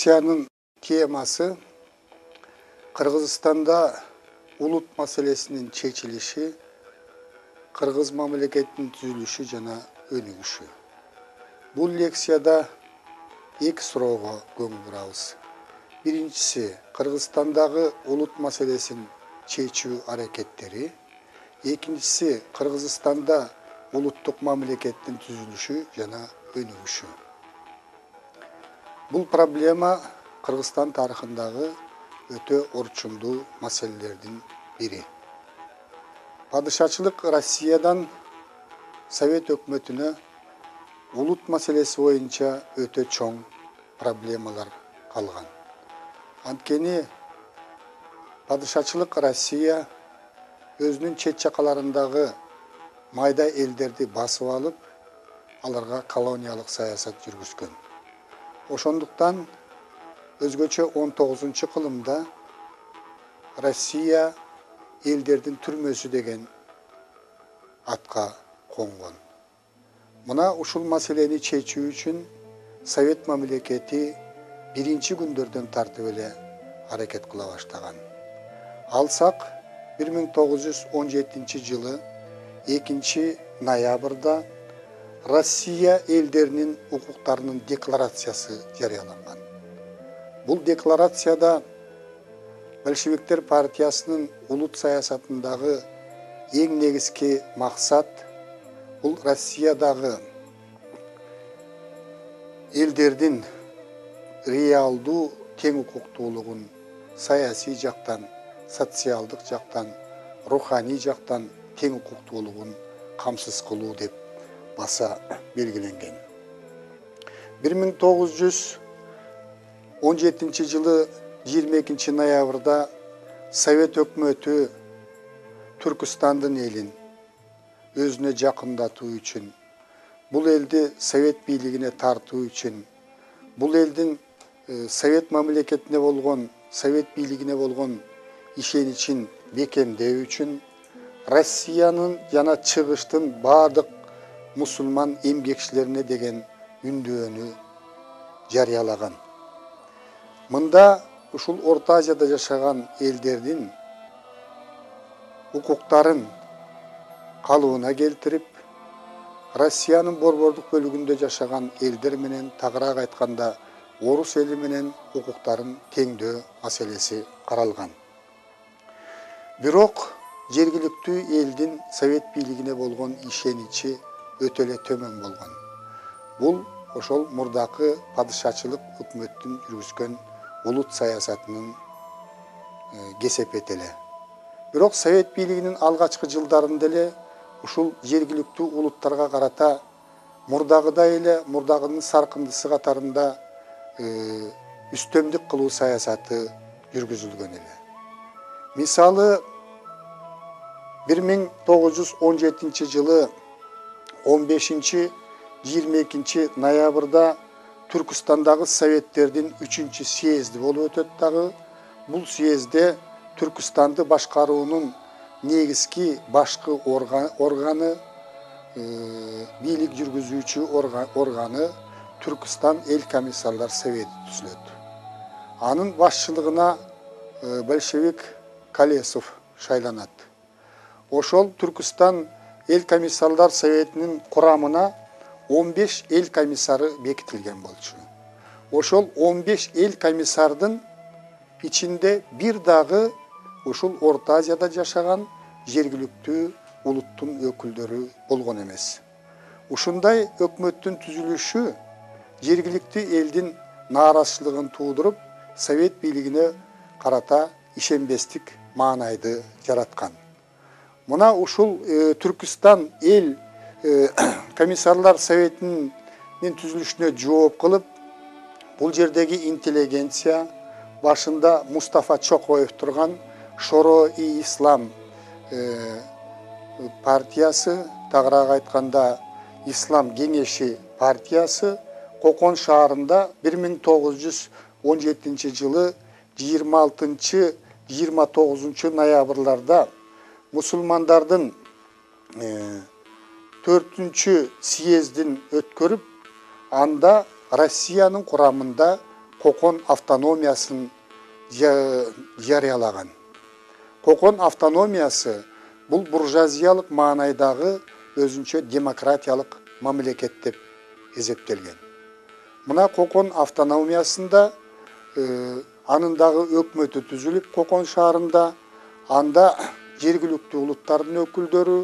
лекциянын темасы Кыргызстанда улут маселесинин чечилиши, Кыргыз мамлекетинин түзүлүшү жана өнүгүшү. Бул лекцияда эки суроого көңүл бурабыз. Биринчиси Кыргызстандагы улут маселесин чечүү аракеттери, экинчиси Кыргызстанда улуттук мамлекеттин түзүлүшү жана өнүгүшү. Бул проблема Кыргызстан тарыхындагы өтө орчундуу маселелердин бири. Падышачылык Россиядан Совет өкмөтүнө улут маселеси боюнча өтө чоң проблемалар калган. Анткени падышачылык Россия өзүнүн чет жакаларындагы майда элдерди басып алып, аларга колониялык саясат жүргүзгөн. Ошондуктан өзгөчө 19-кылымда Россия элдердин түрмөсү деген атка конгон. Мына ушул маселени чечүү үчүн Совет мамлекети биринчи күндөрдөн тартып эле аракет кыла баштаган. Алсак 1917 жылы 2 ноябрда Россия элдеринин укуктарынын декларациясы жарыяланган. Бул декларацияда большевиктер партиясынын улут саясатындагы эң негизги максат бул Россиядагы элдердин реалдуу тең укуктуулугун саясий жактан, социалдык жактан, руханий жактан тең укуктуулугун камсыз кылуу деп баса белгиленген. 1917 жылы 22 ноябрда Совет өкмөтү Түркістандын элин өзүнө жакындатуу үчүн, бул элди Совет бийлигине тартуу үчүн, бул элдин Совет мамлекетине болгон, Совет бийлигине болгон ишеничин бекемдөө үчүн Россиянын жана чыгыштын бардык мусулман эмгекчилерине деген үндөөнү жарыялаган. Мында ушул Орто Азияда жашаган элдердин укуктарын калыбына келтирип, Россиянын борбордук бөлүгүндө жашаган элдер менен, тагыраак айтканда орус эли менен укуктарын теңдөө маселеси каралган. Бирок жергиликтүү элдин Совет бийлигине болгон ишеничи өтө эле төмөн болгон. Бул ошол мурдакы падышачылык өкмөттүн жүргүзгөн улут саясатынын кесепети эле. Бирок Совет бийлигинин алгачкы жылдарында эле ушул жергиликтүү улуттарга карата мурдагыдай эле, мурдагынын саркындысы катарында үстөмдүк кылуу саясаты жүргүзүлгөн эле. Мисалы 1917 жылы 15-22 ноябрда Түркістандагы Советтердин 3-чү съезди болуп өтөт дагы. Бул съездде Түркістанды башкаруунун негизги башкы органы, бийлик жүргүзүүчү органы Түркістан эл комиссарлар совети түзүлөт. Анын башчылыгына большевик Колесов шайланат. Ошол Түркістан эл комиссарлар советинин курамына 15 эл комиссары бекитилген болчу. Ошол 15 эл комиссардын ичинде бир дагы ушул Орто Азияда жашаган жергиликтүү улуттун өкүлдөрү болгон эмес. Ушундай өкмөттүн түзүлүшү жергиликтүү элдин нааразычылыгын туудуруп, Совет бийлигине карата ишенбестик маанайды жараткан. Мына ушул Түркістан эл комиссарлар советинин түзүлүшүнө жооп кылып, бул жердеги интеллигенция, башында Мустафа Чокоев турган Шоро-и-Ислам партиясы, тагыраак айтканда Ислам кеңеши партиясы Кокон шаарында 1917 жылы 26-29 ноябрларда мусулмандардын 4-съездин өткөрүп, анда Россиянын курамында Kokon автономиясын жарыялаган. Kokon автономиясы бұл буржуазиялық маанайдағы өзінчө демократиялық мамлекет деп есептелген. Мына Kokon автономиясында анындағы өкмөтү түзүлүп Kokon шаарында, анда жергиликтүү улуттардын өкүлдөрү,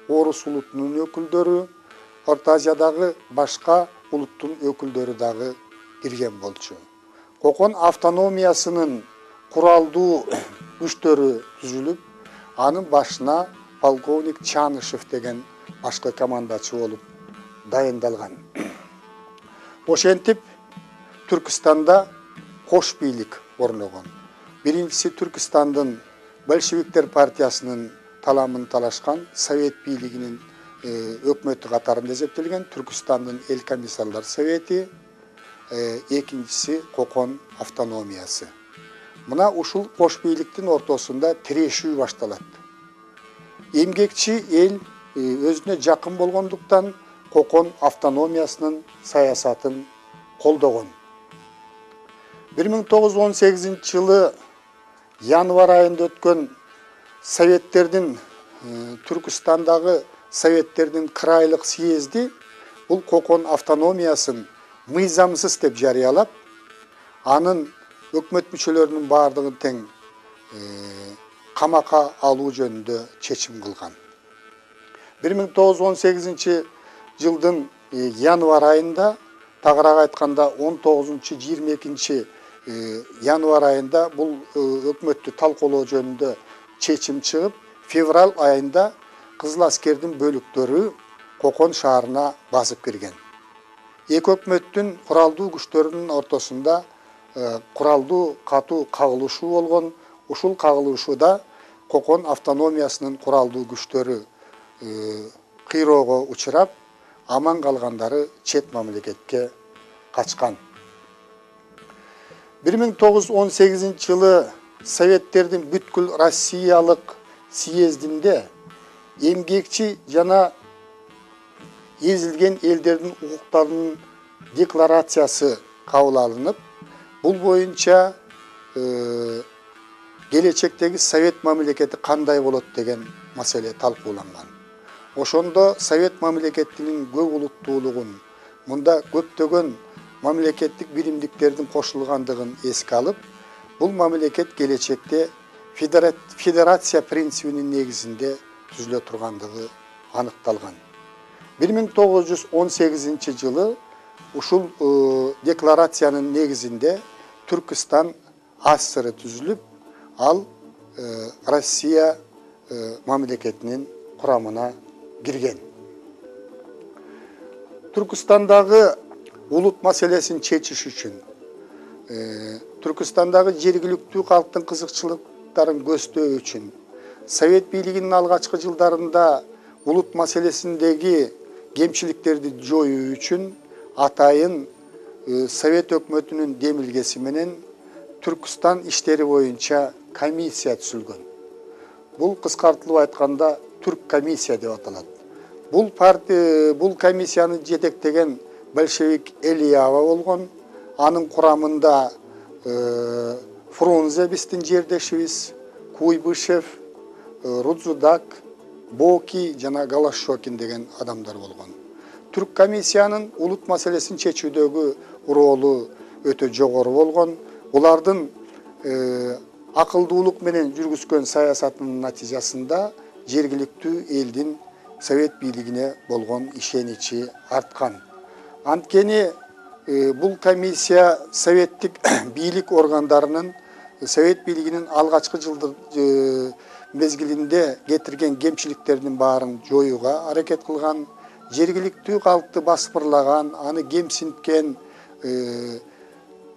орус улутунун өкүлдөрү, Орто Азиядагы башка улуттун өкүлдөрү дагы кирген болчу. Kokon автономиясынын куралдуу күчтөрү түзүлүп, анын башына полковник Чанышев деген башкы командачы болуп дайындалган. Ошентип Түркістанда кош бийлик орногон. Биринчиси Түркістандын большевиктер партиясынын таламын талашкан Совет бийлигинин өкмөтү катарында эсептелген Түркістандын эл комиссарлар совети, экинчиси Kokon автономиясы. Мына ушул кош бийликтин ортосунда тирешүү башталат. Эмгекчи эл өзүнө жакын болгондуктан Kokon автономиясынын саясатын колдогон. 1918 жылы январь айында өткөн Советтердин Түркістандагы Советтердин кырайлык съезди бул Kokon автономиясын мыйзамсыз деп жарыялап, анын өкмөт мүчөлөрүнүн бардыгын тең камакка алуу жөнүндө чечим кылган. 1918 жылдын январь айында, тагыраак айтканда 19-22 январь айында бул өкмөттү талкуулоо жөнүндө чечим чыгып, февраль айында Кызыл аскердин бөлүктөрү Kokon шаарына басып кирген. Эки өкмөттүн куралдуу күчтөрүнүн ортосунда куралдуу катуу кагылышуу болгон. Ушул кагылышууда Kokon автономиясынын куралдуу күчтөрү кыйроого учурап, аман калгандары чет мамлекетке качкан. 1918 жылы Советтердин бүткүл Россиялык съездинде эмгекчи жана эзилген элдердин укуктарынын декларациясы кабыл алынып, бул боюнча келечектеги Совет мамлекети кандай болот деген маселе талкууланган. Ошондо Совет мамлекетинин көп улуттуулугун, мында көптөгөн мамлекеттик биримдиктердин кошулгандыгын эске алып, бул мамлекет келечекте федерация принцибинин негизинде түзүлө тургандыгы аныкталган. 1918 жылы ушул декларациянын негизинде Түркістан АССР түзүлүп, ал Россия мамлекетинин курамына кирген. Түркістандагы улут маселесин чечиш үчүн, Түркістандагы жергиликтүү калктын кызыкчылыктарын көздөй үчүн, Совет бийлигинин алгачкы жылдарында улут маселесиндеги кемчиликтерди жоюу үчүн атайын Совет өкмөтүнүн демилгеси менен Түркістан иштери боюнча комиссия түзүлгөн. Бул кыскартылып айтканда Түрк комиссия деп аталат. Бул комиссияны жетектеген большевик Элиява болгон. Анын курамында Фрунзе биздин жердешибиз, Куйбышев, Рудзудак, Боки жана Галашокин деген адамдар болгон. Түрк комиссиянын улут маселесин чечүүдөгү ролу өтө жогору болгон. Булардын акылдуулук менен жүргүзгөн саясатынын натыйжасында жергиликтүү элдин Совет бийлигине болгон ишеничи арткан. Анткени бул комиссия советтик бийлик органдарынын Совет бийлигинин алгачкы жылдар мезгилинде кетирген кемчиликтердин баарын жоюуга аракет кылган, жергиликтүү калкты баспырлаган, аны кемсинткен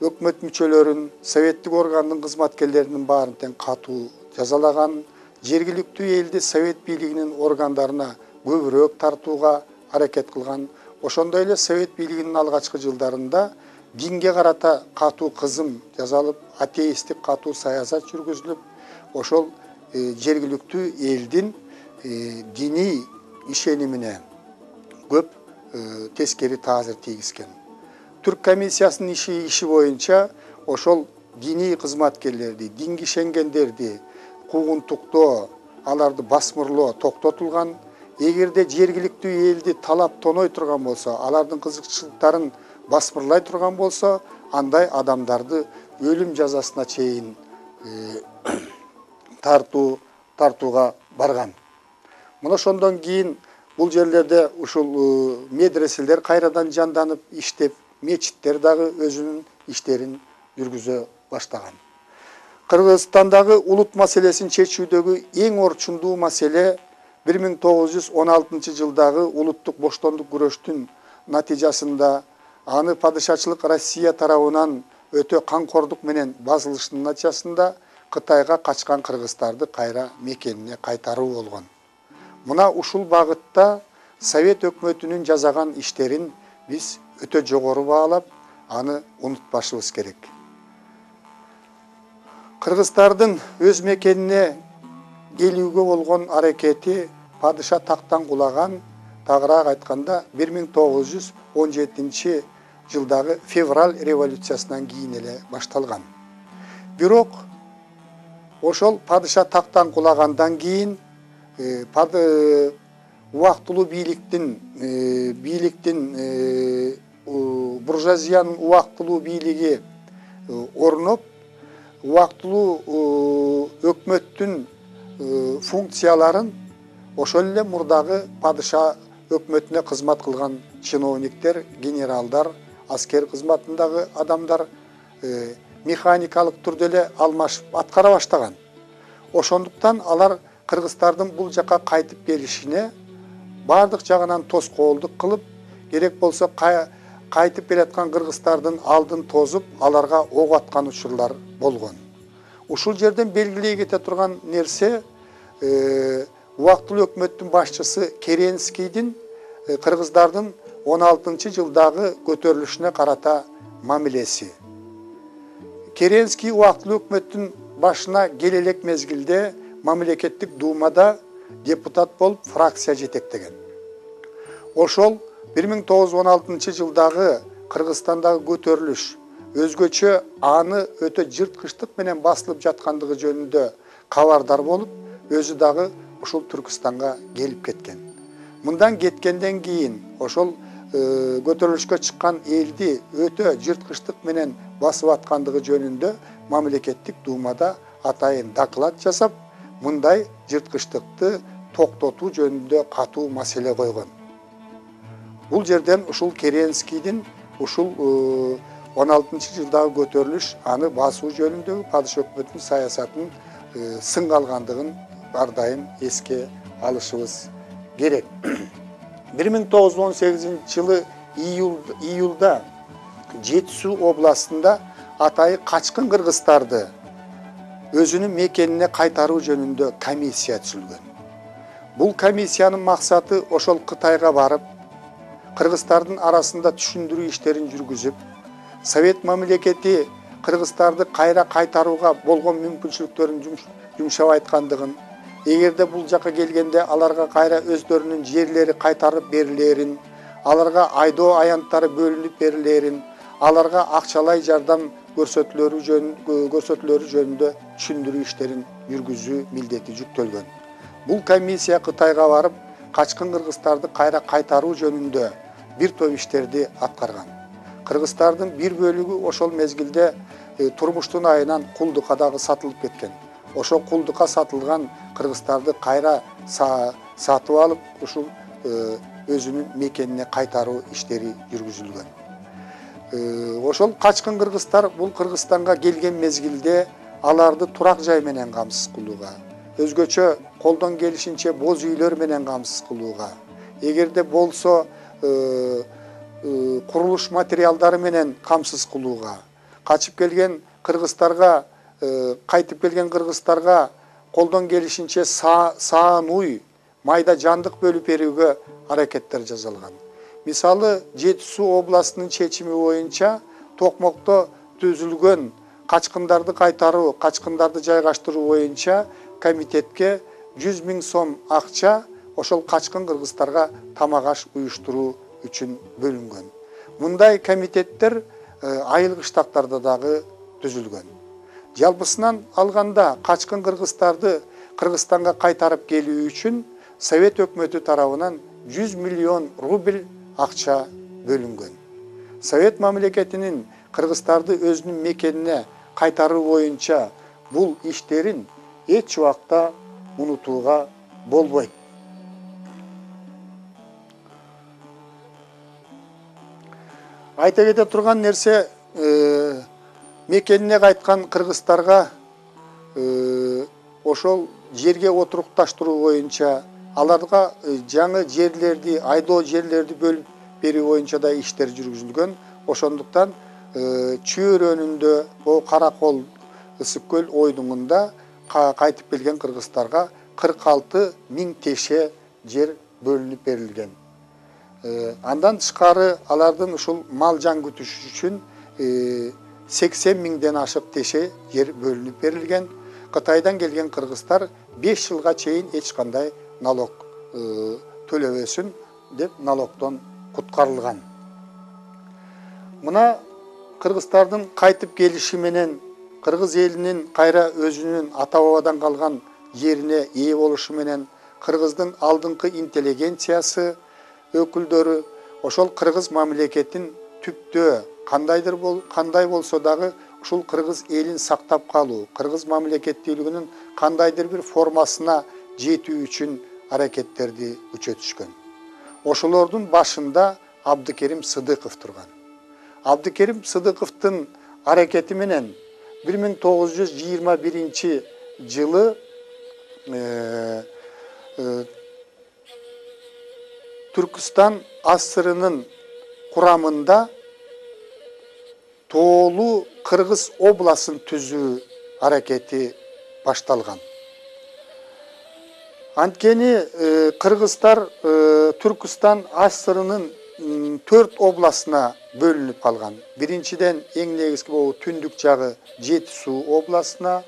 өкмөт мүчөлөрүн, советтик органдын кызматкерлеринин баарын тең катуу жазалаган, жергиликтүү элди Совет бийлигинин органдарына көбүрөөк тартууга аракет кылган. Ошондой эле Совет бийлигинин алгачкы жылдарында динге карата катуу кызым жазалып, атеисттик катуу саясат жүргүзүлүп, ошол жергиликтүү элдин диний ишенимине көп тескери таасир тийгизген. Түрк комиссиясынын иши боюнча ошол диний кызматкерлерди, динге ишенгендерди куугунтуктоо, аларды басмырлоо токтотулган. Эгерде жергиликтүү элди талап тоной турган болсо, алардын кызыкчылыктарын басмырлай турган болсо, андай адамдарды өлүм жазасына чейин тартууга барган. Мына ошондон кийин бул жерлерде ушул медреселер кайрадан жанданып иштеп, мечиттер дагы өзүнүн иштерин жүргүзө баштаган. Кыргызстандагы улут маселесин чечүүдөгү эң орчундуу маселе 1916 жылдагы улуттук боштондук күрөштүн натыйжасында аны падышачылык Россия тарабынан өтө камкордук менен басылыштын натыйжасында Кытайга качкан кыргыздарды кайра мекенине кайтаруу болгон. Мына ушул багытта Совет өкмөтүнүн жасаган иштерин биз өтө жогору баалап, аны унутпашыбыз керек. Кыргыздардын өз мекенине келүүгө болгон аракети падыша тактан кулаган, тагыраак айтканда 1917 жылдагы февраль революциясынан кийин эле башталган. Бирок ошол падыша тактан кулагандан кийин убактылуу бийликтин буржуазиянын убактылуу бийлиги орноп, убактылуу өкмөттүн функцияларын ошол эле мурдагы падыша өкмөтүнө кызмат кылган чиновниктер, генералдар, аскер кызматындагы адамдар механикалык түрдө эле алмашып аткара баштаган. Ошондуктан алар кыргыздардын бул жака кайтып келишине бардык жагынан тоскоолдук кылып, керек болсо кайтып келаткан кыргыздардын алдын тозуп, аларга ок аткан учурлар болгон. Ушул жерден белгилей кете турган нерсе убактылуу өкмөттүн башчысы Керенскийдин кыргыздардын 16 жылдагы көтөрүлүшүнө карата мамилеси. Керенский убактылуу өкмөттүн башына келе элек мезгилде мамлекеттик думада депутат болуп фракция жетектеген. Ошол 1916 жылдагы Кыргызстандагы көтөрүлүш өзгөчө аны өтө жырткычтык менен басылып жаткандыгы жөнүндө кабардар болуп, өзү дагы ушул Түркистанга келип кеткен. Мындан кеткенден кийин ошол көтөрүлүшкө чыккан элди өтө жырткычтык менен басып аткандыгы жөнүндө мамлекеттик думада атайын доклад жасап, мындай жырткычтыкты токтотуу жөнүндө катуу маселе койгон. Бул жерден ушул Керенскийдин ушул 16 жылдагы көтөрүлүш аны басуу жөнүндөгү падыша өкмөтүнүн саясатын сынга алгандыгын ар дайым эске алышыбыз керек. 1918 жылы июлда Жетису областында атайы качкын кыргыздарды өзүнүн мекенине кайтаруу жөнүндө комиссия түзүлгөн. Бул комиссиянын максаты ошол Кытайга барып, кыргыздардын арасында түшүндүрүү иштерин жүргүзүп, Совет мамлекети кыргыздарды кайра кайтарууга болгон мүмкүнчүлүктөрүн жумшап айткандыгын, эгерде бул жака келгенде аларга кайра өздөрүнүн жерлери кайтарып берилерин, аларга айдоо аянттары бөлүнүп берилерин, аларга акчалай жардам көрсөтүлөрү жөнүндө түшүндүрүү иштерин жүргүзүү милдети жүктөлгөн. Бул комиссия Кытайга барып, качкын кыргыздарды кайра кайтаруу жөнүндө бир топ иштерди аткарган. Кыргыздардын бир бөлүгү ошол мезгилде турмуштун айынан кулдукка дагы сатылып кеткен. Ошол кулдукка сатылган кыргыздарды кайра сатып алып, ушул өзүнүн мекенине кайтаруу иштери жүргүзүлгөн. Ошол качкын кыргыздар бул Кыргызстанга келген мезгилде аларды турак жай менен камсыз кылууга, өзгөчө колдон келишинче боз үйлөр менен камсыз кылууга, эгерде болсо курулуш материалдары менен камсыз кылууга, кайтып келген кыргыздарга колдон келишинче саан уй, майда жандык бөлүп берүүгө аракеттер жасалган. Мисалы, Жетису областынын чечими боюнча Токмокто түзүлгөн качкындарды кайтаруу, качкындарды жайгаштыруу боюнча комитетке 100 000 сом акча ошол качкын кыргыздарга тамак аш уюштуруу үчүн бөлүнгөн. Мындай комитеттер айыл кыштактарда дагы түзүлгөн. Жалпысынан алганда качкын кыргыздарды Кыргызстанга кайтарып келүү үчүн Совет өкмөтү тарабынан 100 миллион рубль акча бөлүнгөн. Совет мамлекетинин кыргыздарды өзүнүн мекенине кайтаруу боюнча бул иштерин эч убакта унутууга болбойт. Айта кете турган нерсе, мекенине кайткан кыргыздарга ошол жерге отурукташтыруу боюнча, аларга жаңы жерлерди, айдоо жерлерди бөлүп берүү боюнча да иштер жүргүзүлгөн. Ошондуктан чөйрөнүндө, Каракол, Ысык көл ойдуңунда кайтып келген кыргыздарга 46 миң теше жер бөлүнүп берилген. Андан тышкары алардын ушул мал жан күтүш үчүн 80 миңден ашык теше жер бөлүнүп берилген. Кытайдан келген кыргыздар 5 жылга чейин эч кандай налог төлөбөсүн деп налогдон куткарылган. Мына кыргыздардын кайтып келиши менен кыргыз элинин кайра өзүнүн ата бабадан калган жерине ээ болушу менен кыргыздын алдыңкы интеллигенциясы өкүлдөрү ошол кыргыз мамлекетин түптөө кандай болсо дагы ушул кыргыз элин сактап калуу, кыргыз мамлекеттүүлүгүнүн кандайдыр бир формасына жетүү үчүн аракеттерди күчөтүшкөн. Ошолордун башында Абдыкерим Сыдыков турган. Абдыкерим Сыдыковдун аракети менен 1921 жылы Түркістан асырынын курамында Тоолу Кыргыз обласын түзүү аракети башталган. Анткени кыргыздар Түркістан асырынын 4 обласына бөлүнүп калган. Биринчиден эң негизги болуп түндүк жагы Жети Суу обласына,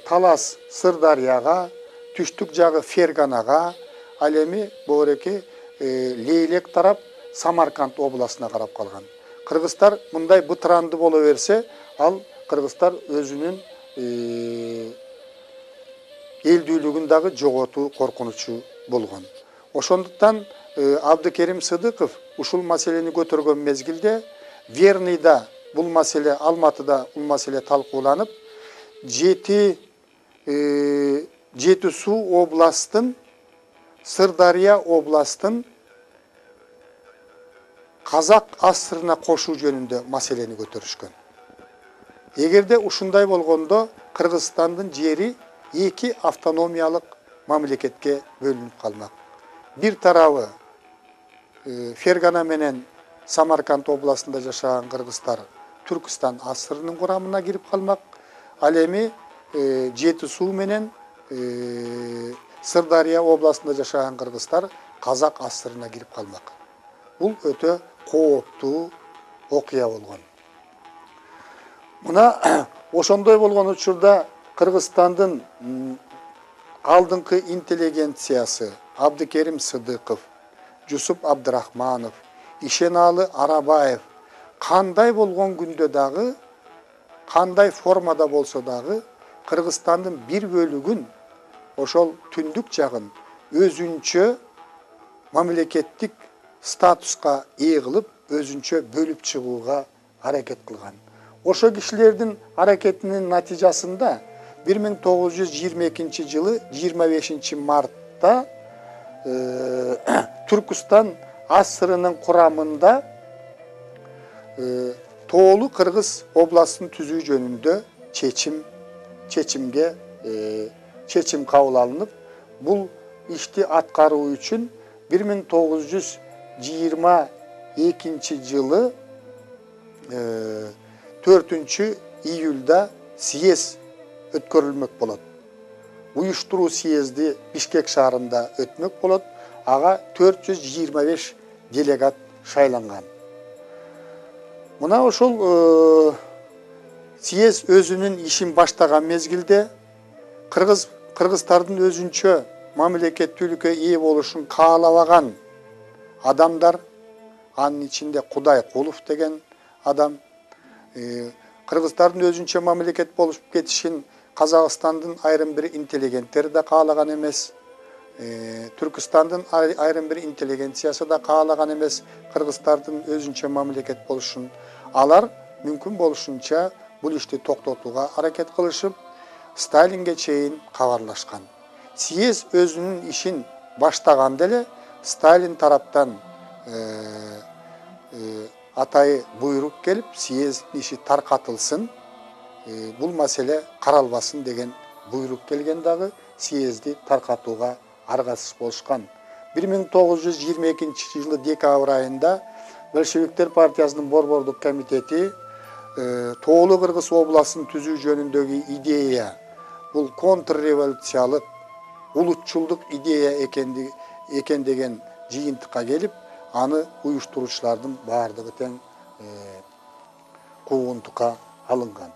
Талас Сырдарияга, түштүк жагы Ферганага, ал эми боореки Лейлек тарап Самарканд обласына карап калган. Кыргыздар мындай бытыранды боло берсе, ал кыргыздар өзүнүн элдүүлүгүн дагы жоготуу коркунучу болгон. Ошондуктан Абдыкерим Сыдыков ушул маселени көтөргөн мезгилде Верныйда бул маселе, Алматыда бул маселе талкууланып, Жети Суу областын, Сырдария областын Казак асырына кошуу жөнүндө маселени көтөрүшкөн. Эгерде ушундай болгондо Кыргызстандын жери 2 автономиялык мамлекетке бөлүнүп калмак. Бир тарабы Фергана менен Самарканд областында жашаган кыргыздар Түркістан асырынын курамына кирип калмак. Ал эми Жети Суу менен Сырдария областында жашаган кыргыздар Казак асырына кирип калмак. Бул өтө кооптуу окуя болгон. Мына ошондой болгон учурда Кыргызстандын алдыңкы интеллигенциясы Абдыкерим Сыдыков, Жусуп Абдрахманов, Ишеналы Арабаев кандай болгон күндө дагы, кандай формада болсо дагы Кыргызстандын бир бөлүгүн ошол түндүк жагын өзүнчө мамлекеттик статуска ээ кылып, өзүнчө бөлүп чыгууга аракет кылган. Ошо кишилердин аракетинин натыйжасында 1922 жылы 25 мартта Түркістан асырынын курамында Тоолу Кыргыз обласын түзүү жөнүндө чечим кабыл алынып, бул ишти аткаруу үчүн 1922 жылы 4 июлда съезд өткөрүлмөк болот. Уюштуруу съезди Бишкек шаарында өтмөк болот. Ага 425 делегат шайланган. Мына ошол съезд өзүнүн ишин баштаган мезгилде кыргыздардын өзүнчө мамлекеттүүлүккө ээ болушун каалабаган адамдар, анын ичинде Кудай Кулов деген адам, Kırgızdardын özünчө мамлекет болуп кетишин Казакстандын айрым бир интеллигенттери да каалаган эмес. Түркістандың айрым бір интеллигенциясы да каалаган эмес Кыргыздардын өзүнчө мамлекет болушун. Алар мүмкүн болушунча бул ишти токтотууга аракет кылышып, Сталинге чейин кабарлашкан. Съез өзүнүн ишин баштаганда эле Сталин тараптан атайы буйрук келип, съездин иши таркатылсын, бул маселе каралбасын деген буйрук келген дагы съезди таркатууга аргасыз болушкан. 1922 жылы декабрь айында Большевиктер партиясынын борбордук комитети Тоолу Кыргыз областын түзүү жөнүндөгү идея бул контрреволюциялык, улутчулдук идея экен деген жыйынтыкка келип, аны уюштуруучулардын баардыгы тең куугунтукка алынган.